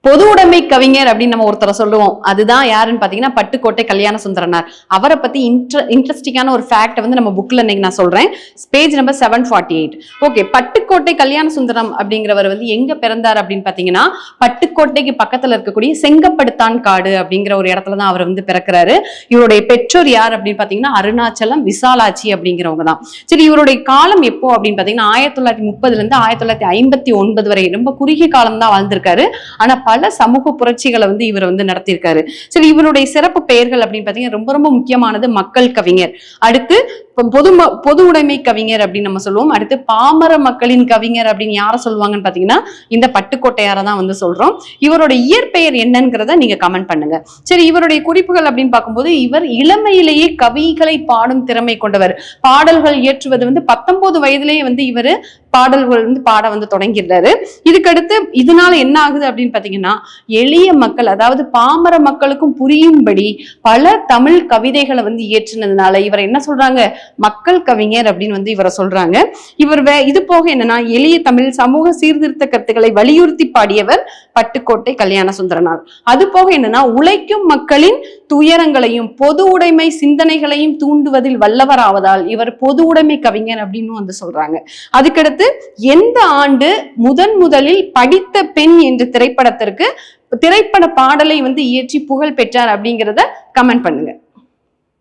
பொது உடைமை கவிஞர் அப்படின்னு நம்ம ஒருத்தரை சொல்லுவோம். அதுதான் யாருன்னு பாத்தீங்கன்னா பட்டுக்கோட்டை கல்யாண சுந்தரனார். அவரை பத்தி இன்ட்ரெஸ்டிங்கான ஒரு ஃபேக்ட் வந்து நம்ம புக்ல இன்னைக்கு நான் சொல்றேன். Page number 748. Okay, Pattukkottai Kalyana Sundaram அப்படிங்கிறவர் வந்து எங்க பிறந்தார் அப்படின்னு பாத்தீங்கன்னா பட்டுக்கோட்டைக்கு பக்கத்துல இருக்கக்கூடிய செங்கப்படுத்தான் காடு அப்படிங்கிற ஒரு இடத்துலதான் அவர் வந்து பிறக்கிறாரு. இவருடைய பெற்றோர் யார் அப்படின்னு பாத்தீங்கன்னா அருணாச்சலம் விசாலாட்சி அப்படிங்கிறவங்க தான். சரி, இவருடைய காலம் எப்போ அப்படின்னு பாத்தீங்கன்னா 1930 இருந்து 1959 வரை ரொம்ப குறுகிய காலம் தான் வாழ்ந்திருக்காரு. ஆனா பல சமூக புரட்சிகளை வந்து இவர் வந்து நடத்தியிருக்காரு. சரி, இவருடைய சிறப்பு பெயர்கள் அப்படின்னு பாத்தீங்கன்னா ரொம்ப ரொம்ப முக்கியமானது மக்கள் கவிஞர், அடுத்து பொது உடைமை கவிஞர் அப்படின்னு நம்ம சொல்லுவோம், அடுத்து பாமர மக்களின் கவிஞர் அப்படின்னு யார சொல்லுவாங்கன்னு பாத்தீங்கன்னா இந்த பட்டுக்கோட்டையார தான் வந்து சொல்றோம். இவருடைய இயற்பெயர் என்னங்கிறத நீங்க கமெண்ட் பண்ணுங்க. சரி, இவருடைய குறிப்புகள் அப்படின்னு பார்க்கும்போது இவர் இளமையிலேயே கவிகளை பாடும் திறமை கொண்டவர். பாடல்கள் இயற்றுவது வந்து 19 வயதிலேயே வந்து இவரு பாடல்கள் வந்து பாட வந்து தொடங்கிடுறாரு. இதுக்கடுத்து இதனால என்ன ஆகுது அப்படின்னு பாத்தீங்கன்னா எளிய மக்கள், அதாவது பாமர மக்களுக்கும் புரியும்படி பல தமிழ் கவிதைகளை வந்து இயற்றினதுனால இவர் என்ன சொல்றாங்க, மக்கள் கவிஞர் அப்படின்னு வந்து இவரை சொல்றாங்க. இவர் இது போக என்னன்னா எளிய தமிழ் சமூக சீர்திருத்த கருத்துக்களை வலியுறுத்தி பாடியவர் பட்டுக்கோட்டை கல்யாண சுந்தரனார். அது போக என்னன்னா உழைக்கும் மக்களின் துயரங்களையும் பொது உடைமை சிந்தனைகளையும் தூண்டுவதில் வல்லவராவதால் இவர் பொது உடைமை கவிஞர் அப்படின்னு வந்து சொல்றாங்க. அதுக்கடுத்து எந்த ஆண்டு முதலில் படித்த பெண் என்ற திரைப்படத்திற்கு திரைப்பட பாடலை வந்து இயற்றி புகழ் பெற்றார் அப்படிங்கிறத கமெண்ட் பண்ணுங்க.